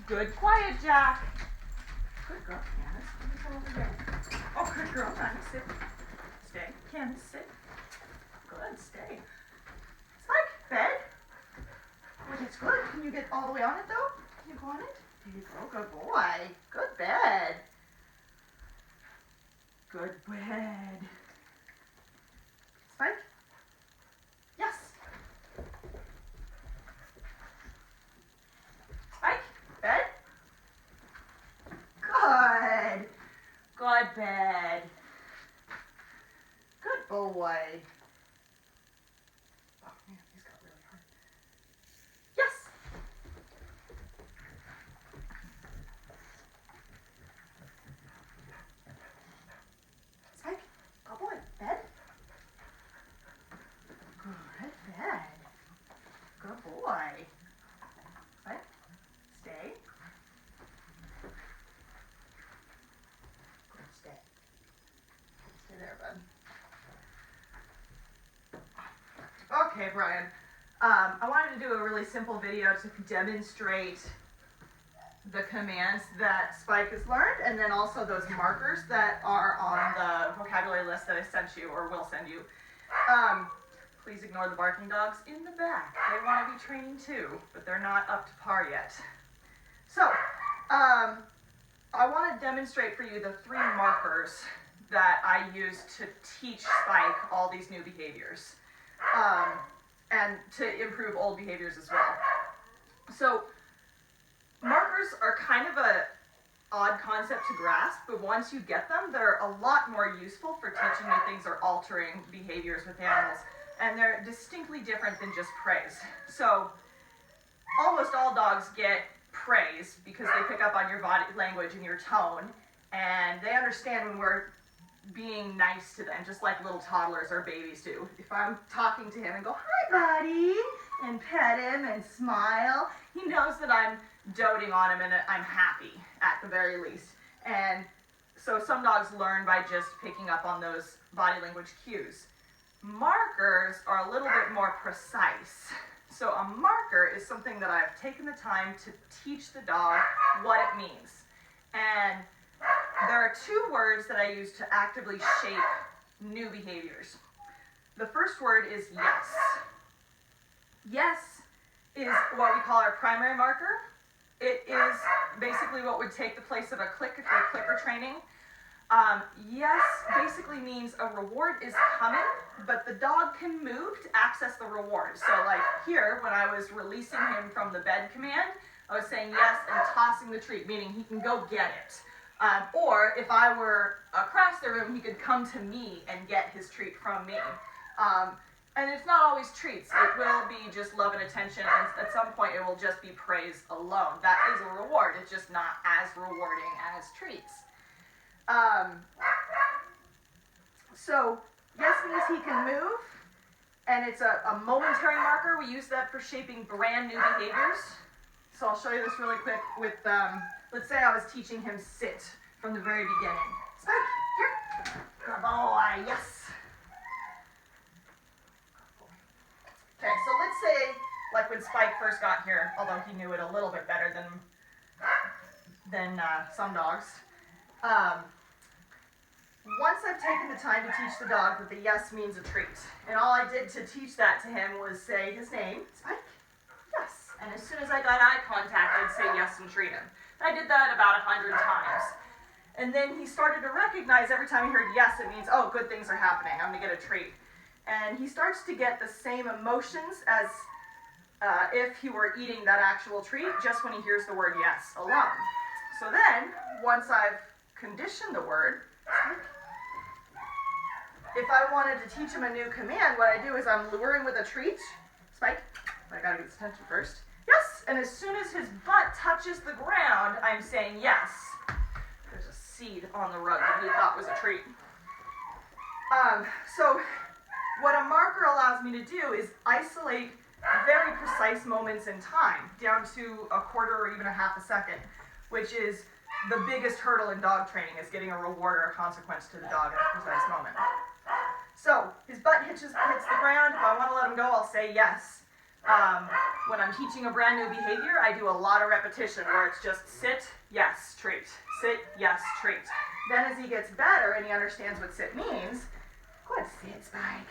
Good, quiet, Jack. Good girl, Candace. Let me go over here. Oh, good girl, Candace, sit. Stay. Candace, sit. Good, stay. Spike, bed. Well, it's good. Can you get all the way on it, though? Can you go on it? There you go. Good boy. Good bed. Good bed. Spike? Yes. Spike? Bed? Good. Good bed. Good boy. Oh man, he's got really hard. Yes. Spike? Good boy. Bed? Good bed. Good boy. Spike? Stay. Good, stay. Stay there, bud. Okay, Brian. I wanted to do a really simple video to demonstrate the commands that Spike has learned, and then also those markers that are on the vocabulary list that I sent you or will send you. Please ignore the barking dogs in the back. They want to be training too, but they're not up to par yet. So, I want to demonstrate for you the 3 markers that I use to teach Spike all these new behaviors, and to improve old behaviors as well. So, markers are kind of a odd concept to grasp, but once you get them, they're a lot more useful for teaching you things or altering behaviors with animals. And they're distinctly different than just praise. So almost all dogs get praise because they pick up on your body language and your tone, and they understand when we're being nice to them, just like little toddlers or babies do. If I'm talking to him and go, "Hi, buddy," and pet him and smile, he knows that I'm doting on him and that I'm happy at the very least. And so some dogs learn by just picking up on those body language cues. Markers are a little bit more precise. So a marker is something that I've taken the time to teach the dog what it means. And there are 2 words that I use to actively shape new behaviors. The first word is yes. Yes is what we call our primary marker. It is basically what would take the place of a click if you're clicker training. Yes basically means a reward is coming, but the dog can move to access the reward. So like here, when I was releasing him from the bed command, I was saying yes and tossing the treat, meaning he can go get it. Or if I were across the room, he could come to me and get his treat from me. And it's not always treats. It will be just love and attention, and at some point it will just be praise alone. That is a reward. It's just not as rewarding as treats. So yes means he can move, and it's a momentary marker. We use that for shaping brand new behaviors. So I'll show you this really quick with, let's say I was teaching him sit from the very beginning. Spike, here. Good boy, yes. Okay, so let's say, like when Spike first got here, although he knew it a little bit better than some dogs. Once I've taken the time to teach the dog that the yes means a treat, and all I did to teach that to him was say his name, Spike, yes. And as soon as I got eye contact, I'd say yes and treat him. I did that about 100 times. And then he started to recognize every time he heard yes, it means, oh, good things are happening, I'm gonna get a treat. And he starts to get the same emotions as if he were eating that actual treat, just when he hears the word yes alone. So then, once I've conditioned the word, if I wanted to teach him a new command, what I do is I'm luring with a treat. Spike, I gotta get his attention first. Yes, and as soon as his butt touches the ground, I'm saying yes. There's a seed on the rug that he thought was a treat. So what a marker allows me to do is isolate very precise moments in time, down to a quarter or even a half a second, which is the biggest hurdle in dog training, is getting a reward or a consequence to the dog at a precise moment. So his butt hits the ground. If I want to let him go, I'll say yes. When I'm teaching a brand new behavior, I do a lot of repetition where it's just sit, yes, treat. Sit, yes, treat. Then as he gets better and he understands what sit means, good, sit, Spike.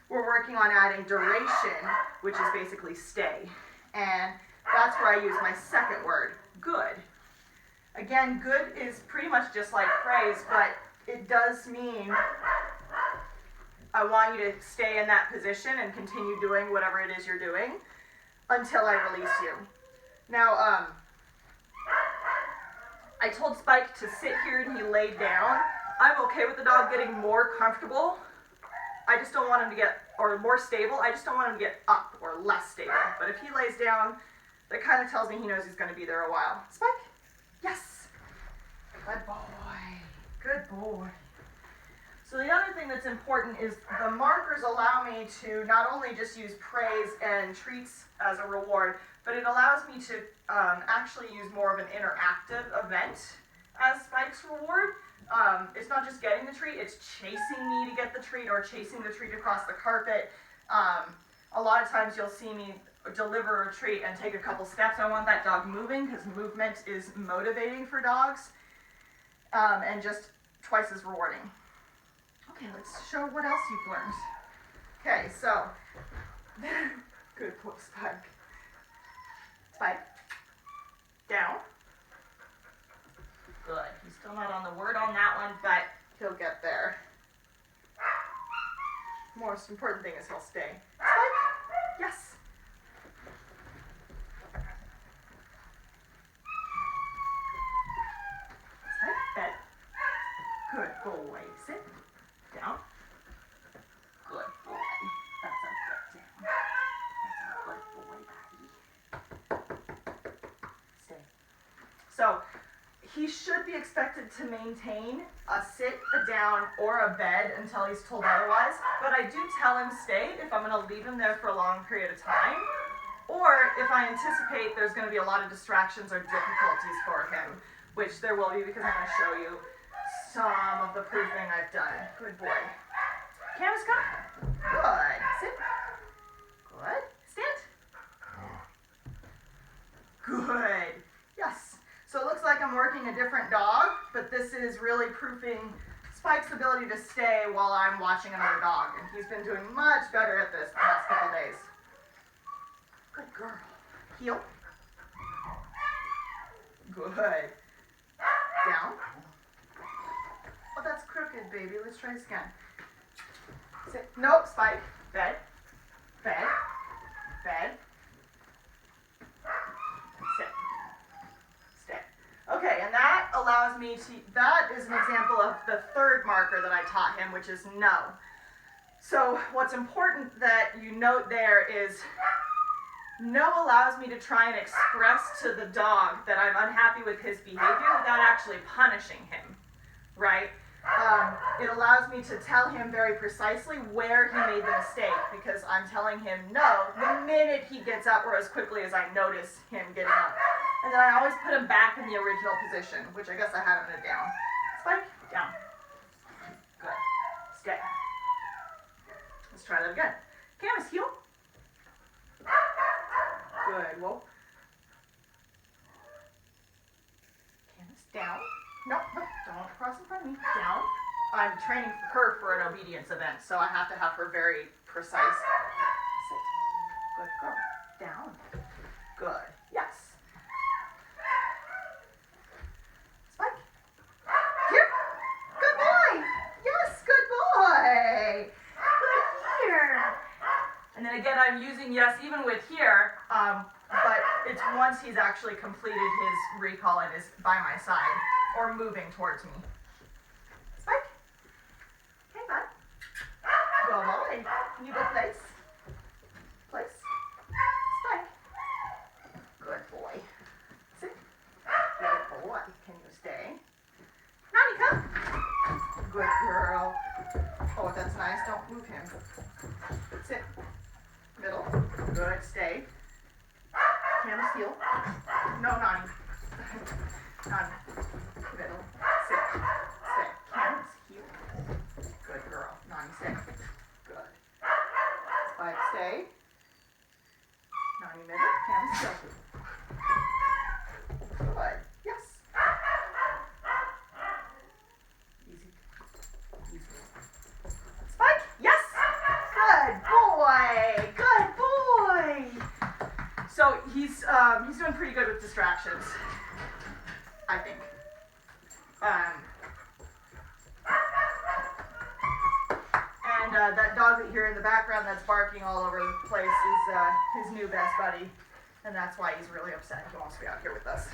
We're working on adding duration, which is basically stay. And that's where I use my second word, good. Again, good is pretty much just like praise, but it does mean I want you to stay in that position and continue doing whatever it is you're doing until I release you. Now, I told Spike to sit here and he laid down. I'm okay with the dog getting more comfortable. I just don't want him to get, or more stable, I just don't want him to get up or less stable. But if he lays down, that kind of tells me he knows he's going to be there a while. Spike? Yes. Good boy. Good boy. So the other thing that's important is the markers allow me to not only just use praise and treats as a reward, but it allows me to actually use more of an interactive event as Spike's reward. It's not just getting the treat, it's chasing me to get the treat or chasing the treat across the carpet. A lot of times you'll see me deliver a treat and take a couple steps. I want that dog moving because movement is motivating for dogs and just twice as rewarding. Okay, let's show what else you've learned. Okay, so, good boy, Spike. Spike, down. Good, he's still not on the word on that one, but he'll get there. Most important thing is he'll stay. Spike, yes. Spike, bed. Good boy, sit. Down. Good boy. That's a good down. That's a good boy, buddy. Stay. So, he should be expected to maintain a sit, a down, or a bed until he's told otherwise. But I do tell him stay if I'm going to leave him there for a long period of time. Or if I anticipate there's going to be a lot of distractions or difficulties for him, which there will be because I'm going to show you some of the proofing I've done. Good boy. Canvas, come. Good. Sit. Good. Stand. Good. Yes. So it looks like I'm working a different dog, but this is really proofing Spike's ability to stay while I'm watching another dog. And he's been doing much better at this the past couple days. Good girl. Heel. Good. Down. Oh, that's crooked, baby. Let's try this again. Sit. Nope, Spike. Bed. Bed. Bed. Sit. Stay. Okay, and that allows me to, that is an example of the third marker that I taught him, which is no. So what's important that you note there is no allows me to try and express to the dog that I'm unhappy with his behavior without actually punishing him, right? It allows me to tell him very precisely where he made the mistake because I'm telling him no the minute he gets up or as quickly as I notice him getting up. And then I always put him back in the original position, which I guess I had him in a down. Spike, down. Good. Stay. Let's try that again. Canvas, heel. Good. Whoa. Canvas, down. Nope, nope, don't cross in front of me. Down. I'm training her for an obedience event, so I have to have her very precise. Sit. Good girl. Down. Good. Yes. Spike. Here. Good boy. Yes, good boy. Good here. And then again, I'm using yes even with here, but it's once he's actually completed his recall and is by my side or moving towards me. Spike. Hey, bud. Good boy. Can you go place? Place. Spike. Good boy. Sit. Good boy. Can you stay? Nani, come. Good girl. Oh, that's nice. Don't move him. Sit. Middle. Good. Stay. Canvas, heel. No, Nani. Nani. Middle. Sit. Stay. Canvas, heel. Good girl. Nani, stay. Good. Spike, stay. Nani, middle. distractions, I think. And that dog that you hear in the background that's barking all over the place is his new best buddy, and that's why he's really upset. He wants to be out here with us.